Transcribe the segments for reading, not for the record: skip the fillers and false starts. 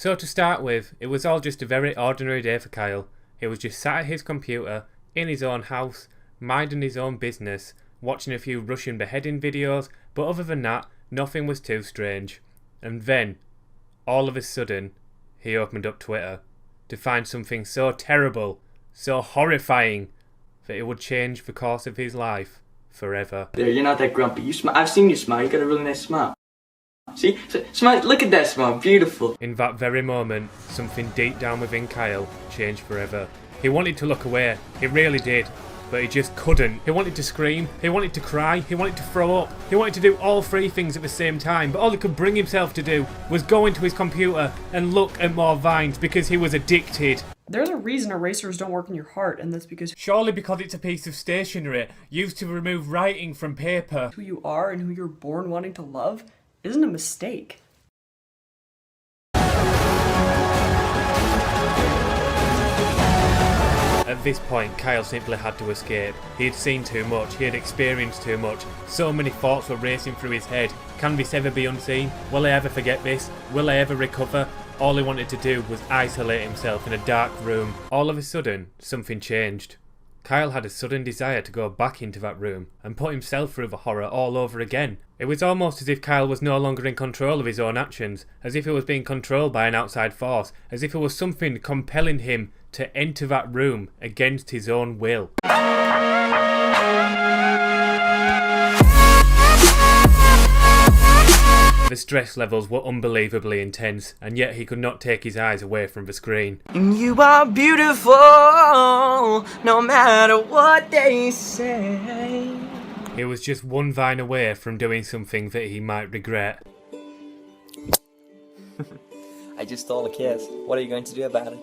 So to start with, it was all just a very ordinary day for Kyle. He was just sat at his computer, in his own house, minding his own business, watching a few Russian beheading videos, but other than that, nothing was too strange. And then, all of a sudden, he opened up Twitter to find something so terrible, so horrifying, that it would change the course of his life forever. There, you're not that grumpy. You smile. I've seen you smile. You got a really nice smile. See? Smile. Look at that smile. Beautiful. In that very moment, something deep down within Kyle changed forever. He wanted to look away. He really did. But he just couldn't. He wanted to scream. He wanted to cry. He wanted to throw up. He wanted to do all three things at the same time. But all he could bring himself to do was go into his computer and look at more vines because he was addicted. There's a reason erasers don't work in your heart, and that's because Surely because it's a piece of stationery used to remove writing from paper. who you are and who you're born wanting to love isn't a mistake. At this point, Kyle simply had to escape. He had seen too much, he had experienced too much. So many thoughts were racing through his head. Can this ever be unseen? Will I ever forget this? Will I ever recover? All he wanted to do was isolate himself in a dark room. All of a sudden, something changed. Kyle had a sudden desire to go back into that room and put himself through the horror all over again. It was almost as if Kyle was no longer in control of his own actions, as if he was being controlled by an outside force, as if it was something compelling him to enter that room against his own will. The stress levels were unbelievably intense, and yet he could not take his eyes away from the screen. You are beautiful, no matter what they say. He was just one vine away from doing something that he might regret. I just stole a kiss. What are you going to do about it?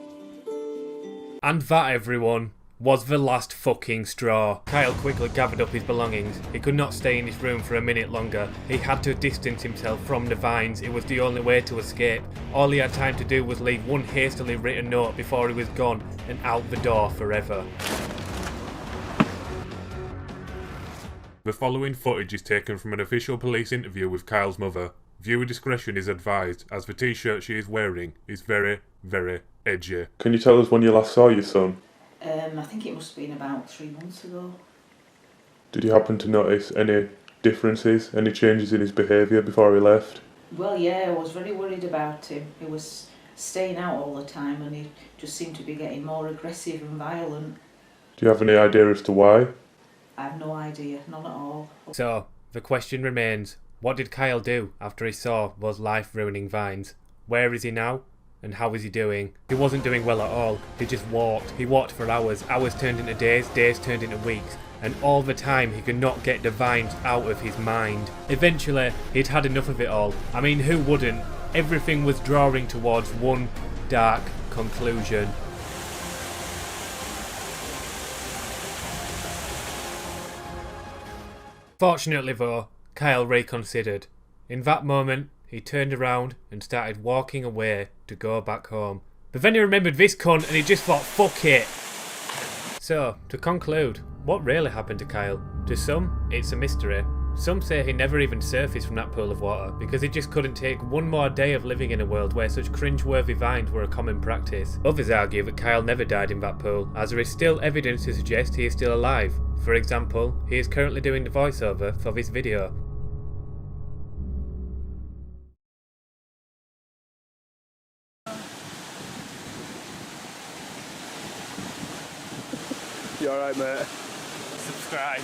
And that, everyone, was the last fucking straw. Kyle quickly gathered up his belongings. He could not stay in his room for a minute longer. He had to distance himself from the vines. It was the only way to escape. All he had time to do was leave one hastily written note before he was gone and out the door forever. The following footage is taken from an official police interview with Kyle's mother. Viewer discretion is advised, as the t-shirt she is wearing is very, very edgy. Can you tell us when you last saw your son? I think it must have been about 3 months ago. Did you happen to notice any differences, any changes in his behaviour before he left? Well, yeah, I was very worried about him. He was staying out all the time and he just seemed to be getting more aggressive and violent. Do you have any idea as to why? I have no idea, none at all. So, the question remains, what did Kyle do after he saw those life-ruining vines? Where is he now? And how is he doing? He wasn't doing well at all. He just walked. He walked for hours. Hours turned into days. Days turned into weeks. And all the time he could not get the vines out of his mind. Eventually, he'd had enough of it all. I mean, who wouldn't? Everything was drawing towards one dark conclusion. Fortunately though, Kyle reconsidered. In that moment, he turned around and started walking away to go back home. But then he remembered this cunt and he just thought, fuck it. So, to conclude, what really happened to Kyle? To some, it's a mystery. Some say he never even surfaced from that pool of water because he just couldn't take one more day of living in a world where such cringe-worthy vines were a common practice. Others argue that Kyle never died in that pool, as there is still evidence to suggest he is still alive. For example, he is currently doing the voiceover for this video. You alright, mate? Subscribe.